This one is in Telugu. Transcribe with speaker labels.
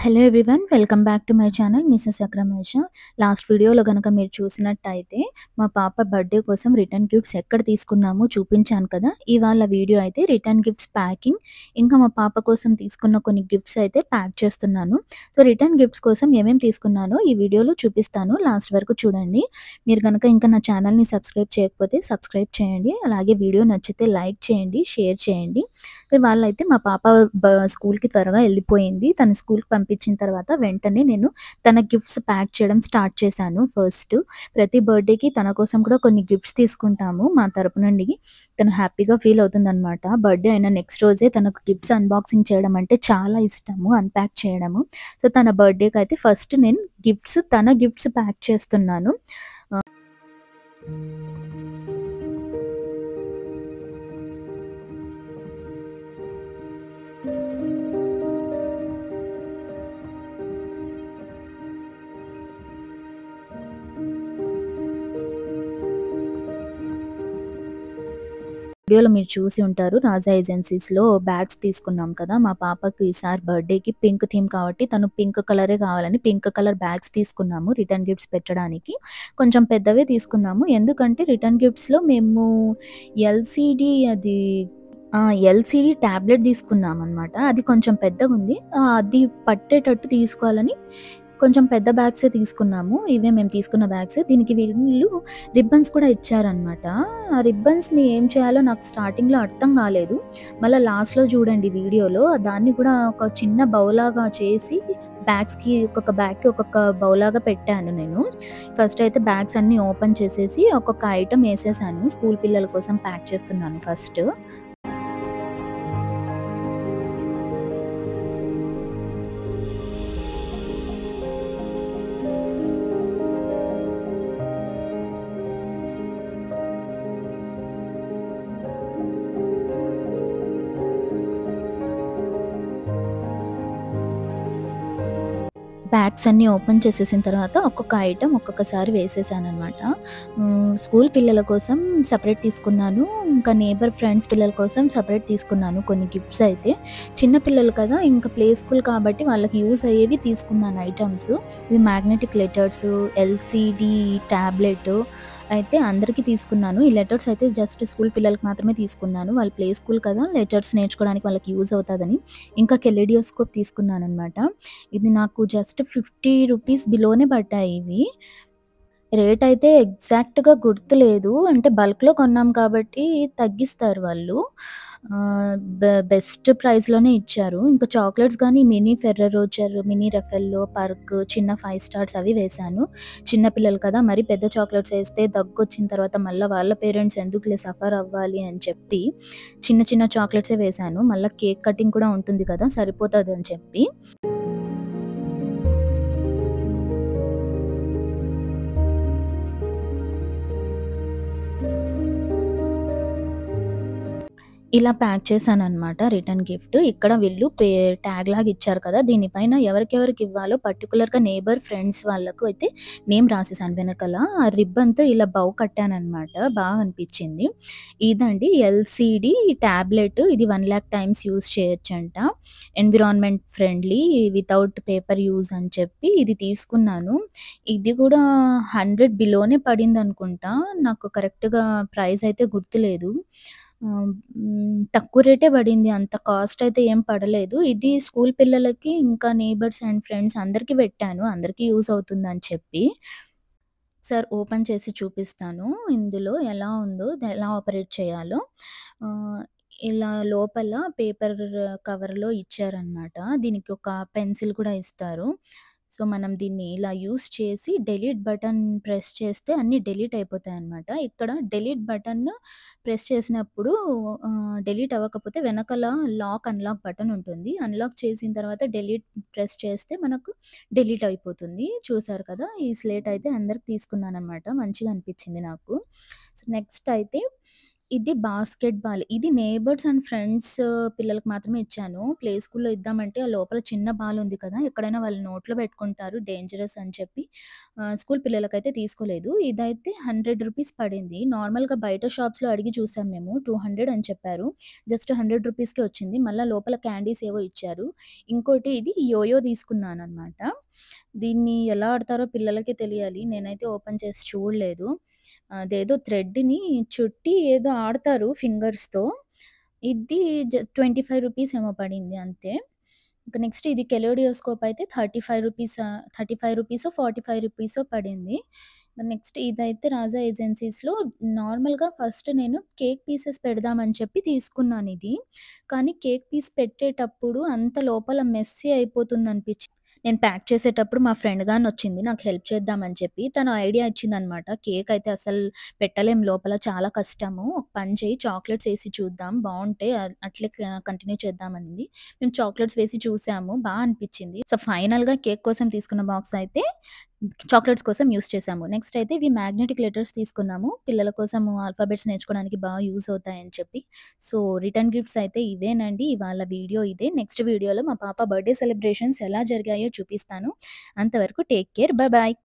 Speaker 1: Hello everyone. Welcome back to my channel Mrs అక్రమేష. లాస్ట్ వీడియోలో గనక మీరు చూసినట్టయితే మా పాప బర్త్‌డే కోసం రిటర్న్ గిఫ్ట్స్ ఎక్కడ తీసుకున్నామో చూపించాను కదా! ఇవాళ వీడియో అయితే రిటర్న్ గిఫ్ట్స్ ప్యాకింగ్, ఇంకా మా పాప కోసం తీసుకున్న కొన్ని గిఫ్ట్స్ అయితే ప్యాక్ చేస్తున్నాను. సో, రిటర్న్ గిఫ్ట్స్ కోసం ఏమేమి తీసుకున్నానో ఈ వీడియోలో చూపిస్తాను. లాస్ట్ వరకు చూడండి. మీరు గనక ఇంకా నా ఛానల్‌ని సబ్స్క్రైబ్ చేయకపోతే సబ్స్క్రైబ్ చేయండి. అలాగే వీడియో నచ్చితే లైక్ చేయండి, షేర్ చేయండి. వాళ్ళైతే మా పాప స్కూల్‌కి త్వరగా ఎళ్ళిపోయింది. తను స్కూల్‌కి పంపించిన తర్వాత వెంటనే నేను తన గిఫ్ట్స్ ప్యాక్ చేయడం స్టార్ట్ చేశాను ఫస్ట్. ప్రతి బర్త్‌డేకి తన కోసం కూడా కొన్ని గిఫ్ట్స్ తీసుకుంటాము మా తరపు నుండి. తను హ్యాపీగా ఫీల్ అవుతుందనమాట. బర్త్‌డే అయిన నెక్స్ట్ రోజే తనకు గిఫ్ట్స్ అన్బాక్సింగ్ చేయడం అంటే చాలా ఇష్టము. అన్‌ప్యాక్ చేయడము. సో, తన బర్త్‌డేకయితే ఫస్ట్ నేను తన గిఫ్ట్స్ ప్యాక్ చేస్తున్నాను. ఆహ్ వీడియోలో మీరు చూసి ఉంటారు. రాజా ఏజెన్సీస్‌లో బ్యాగ్స్ తీసుకున్నాం కదా! మా పాపకి ఈసారి బర్త్‌డేకి పింక్ థీమ్ కాబట్టి తను పింక్ కలరే కావాలని పింక్ కలర్ బ్యాగ్స్ తీసుకున్నాము రిటర్న్ గిఫ్ట్స్ పెట్టడానికి. కొంచెం పెద్దవే తీసుకున్నాము. ఎందుకంటే రిటర్న్ గిఫ్ట్స్‌లో మేము ఎల్‌సీడీ అది ఎల్‌సీడీ టాబ్లెట్ తీసుకున్నామనమాట. అది కొంచెం పెద్దగుంది. అది పట్టేటట్టు తీసుకోవాలని కొంచెం పెద్ద బ్యాగ్సే తీసుకున్నాము. ఇవే మేము తీసుకున్న బ్యాగ్స్. దీనికి వీళ్ళు రిబ్బన్స్ కూడా ఇచ్చారనమాట. ఆ రిబ్బన్స్‌ని ఏం చేయాలో నాకు స్టార్టింగ్‌లో అర్థం కాలేదు. మళ్ళా లాస్ట్‌లో చూడండి వీడియోలో దాన్ని కూడా ఒక చిన్న బౌలాగా చేసి ఒక్కొక్క బ్యాగ్‌కి ఒక్కొక్క బౌలాగా పెట్టాను నేను. ఫస్ట్ అయితే బ్యాగ్స్ అన్నీ ఓపెన్ చేసేసి ఒక్కొక్క ఐటెమ్ ఏసేసాను. స్కూల్ పిల్లల కోసం ప్యాక్ చేస్తున్నాను ఫస్ట్. బ్యాగ్స్ అన్నీ ఓపెన్ చేసేసిన తర్వాత ఒక్కొక్క ఐటెమ్ ఒక్కొక్కసారి వేసేసాననమాట. స్కూల్ పిల్లల కోసం సెపరేట్ తీసుకున్నాను. ఇంకా నేబర్ ఫ్రెండ్స్ పిల్లల కోసం సెపరేట్ తీసుకున్నాను కొన్ని గిఫ్ట్స్ అయితే. చిన్న పిల్లలు కదా! ఇంకా ప్లే స్కూల్ కాబట్టి వాళ్ళకి యూజ్ అయ్యేవి తీసుకున్నాను ఐటెమ్స్. ఇవి మ్యాగ్నెటిక్ లెటర్స్, ఎల్‌సీడీ టాబ్లెట్ అయితే అందరికీ తీసుకున్నాను. ఈ లెటర్స్ అయితే జస్ట్ స్కూల్ పిల్లలకి మాత్రమే తీసుకున్నాను. వాళ్ళు ప్లే స్కూల్ కదా! లెటర్స్ నేర్చుకోవడానికి వాళ్ళకి యూజ్ అవుతదని. ఇంకా కెలిడియోస్కోప్ తీసుకున్నాననమాట. ఇది నాకు జస్ట్ ₹50 బిలోనే పడ్డాయి ఇవి. రేట్ అయితే ఎగ్జాక్ట్‌గా గుర్తులేదు. అంటే బల్క్‌లో కొన్నాం కాబట్టి తగ్గిస్తారు వాళ్ళు. ఆహ్, బెస్ట్ ప్రైస్‌లోనే ఇచ్చారు. ఇంకా చాక్లెట్స్ గానీ mini Ferrero Rocher, mini Raffaello, Perk, చిన్న 5 స్టార్స్ అవి వేశాను. చిన్న పిల్లలు కదా! మరి పెద్ద చాక్లెట్స్ ఏస్తే దగ్గొచ్చిన తర్వాత మళ్ళా వాళ్ళ పేరెంట్స్ ఎందుకులే సఫర్ అవ్వాలి అని చెప్పి చిన్న చిన్న చాక్లెట్సే వేశాను. మళ్ళా కేక్ కటింగ్ కూడా ఉంటుంది కదా! సరిపోతదని చెప్పి. ఇలా ప్యాక్ చేశాననమాట రిటర్న్ గిఫ్ట్. ఇక్కడ వీళ్ళు ట్యాగ్ లాగా ఇచ్చారు కదా! దీనిపైన ఎవరికెవరికి ఇవ్వాలో పర్టిక్యులర్‌గా నేబర్, ఫ్రెండ్స్ వాళ్ళకు అయితే నేమ్ రాసేసాను వెనకాల. ఆ రిబ్బన్‌తో ఇలా బౌ కట్టాననమాట. బాగా అనిపిచ్చింది. ఇదండి ఎల్‌సీడీ టాబ్లెట్. ఇది 1,00,000 టైమ్స్ యూజ్ చేయొచ్చంట. Environment friendly, without paper use అని చెప్పి ఇది తీసుకున్నాను. ఇది కూడా 100 బిలోనే పడిందనుకుంటా. నాకు కరెక్ట్‌గా ప్రైస్ అయితే గుర్తులేదు. తక్కువ రేటే పడింది. అంత కాస్ట్ అయితే ఏం పడలేదు. ఇది స్కూల్ పిల్లలకి, ఇంకా నేబర్స్ అండ్ ఫ్రెండ్స్ అందరికి పెట్టాను. అందరికీ యూజ్ అవుతుందని చెప్పి. ఒకసారి ఓపెన్ చేసి చూపిస్తాను. ఇందులో ఎలా ఉందో, ఎలా ఆపరేట్ చేయాలో. ఆహ్, ఇలా లోపల పేపర్ కవర్‌లో ఇచ్చారనమాట. దీనికి ఒక పెన్సిల్ కూడా ఇస్తారు. సో, మనం దీన్ని ఇలా యూజ్ చేసి డెలీట్ బటన్ ప్రెస్ చేస్తే అన్నీ డెలీట్ అయిపోతాయనమాట. ఇక్కడ డెలీట్ బటన్ ప్రెస్ చేసినప్పుడు డెలీట్ అవ్వకపోతే వెనకాల అన్‌లాక్ బటన్ ఉంటుంది. అన్‌లాక్ చేసిన తర్వాత డెలీట్ ప్రెస్ చేస్తే మనకు డిలీట్ అయిపోతుంది. చూసారు కదా! ఈ స్లేట్ అయితే అందరికి తీసుకున్నాననమాట. మంచిగా అనిపిచ్చింది నాకు. సో, నెక్స్ట్ అయితే ఇది బాస్కెట్ బాల్. ఇది నేబర్స్ అండ్ ఫ్రెండ్స్ పిల్లలకి మాత్రమే ఇచ్చాను. ప్లే స్కూల్‌లో ఇద్దామంటే ఆ లోపల చిన్న బాల్ ఉంది కదా! ఎక్కడైనా వాళ్ళు నోట్లో పెట్టుకుంటారు డేంజరస్ అని చెప్పి స్కూల్ పిల్లలకైతే తీసుకోలేదు. ఇదైతే రూ. 100 పడింది. నార్మల్‌గా బయట షాప్స్‌లో అడిగి చూసాం మేము. 200 అని చెప్పారు. జస్ట్ రూ. 100కే వచ్చింది. మళ్ళా లోపల క్యాండీస్ ఏవో ఇచ్చారు. ఇంకోటి ఇది యోయో తీసుకున్నాననమాట. దీన్ని ఎలా ఆడతారో పిల్లలకే తెలియాలి. నేనైతే ఓపెన్ చేసి చూడలేదు. అదేదో థ్రెడ్‌ని చుట్టి ఏదో ఆడతారు ఫింగర్స్‌తో. ఇది రూ. 25 ఏమో పడింది అంతే. ఇక నెక్స్ట్ ఇది కెలోడియోస్కోప్ అయితే రూ. 35 రూ. 45 పడింది. నెక్స్ట్ ఇదైతే రాజా ఏజెన్సీస్‌లో నార్మల్‌గా ఫస్ట్ నేను కేక్ పీసెస్ పెడదామని చెప్పి తీసుకున్నానిది. కానీ కేక్ పీస్ పెట్టేటప్పుడు అంత లోపల మెస్సీ అయిపోతుందనిపిచ్చి నేను ప్యాక్ చేసేటప్పుడు మా ఫ్రెండ్ గానొచ్చింది నాకు హెల్ప్ చేద్దామని చెప్పి. తను ఐడియా ఇచ్చిందనమాట. కేక్ అయితే అసలు పెట్టలేం లోపల చాలా కష్టము. ఒక పని చెయ్యి చాక్లెట్స్ ఏసి చూద్దాం బావుంటే అట్లే కంటిన్యూ చేద్దామనింది. మేము చాక్లెట్స్ వేసి చూసాము. అనిపిచ్చింది. సో, ఫైనల్‌గా కేక్ కోసం తీసుకున్న బాక్స్ అయితే చాక్లెట్స్ కోసం యూజ్ చేశాము. నెక్స్ట్ అయితే ఇవి మ్యాగ్నెటిక్ లెటర్స్ తీసుకున్నాము. పిల్లల కోసము ఆల్ఫాబెట్స్ నేర్చుకోవడానికి యూజ్ అవుతాయని చెప్పి. సో, రిటర్న్ గిఫ్ట్స్ అయితే ఇవేనండి. ఇవాళ వీడియో ఇదే. నెక్స్ట్ వీడియోలో మా పాప బర్త్‌డే సెలబ్రేషన్స్ ఎలా జరిగాయో చూపిస్తాను. అంతవరకు టేక్ కేర్. బాయ్.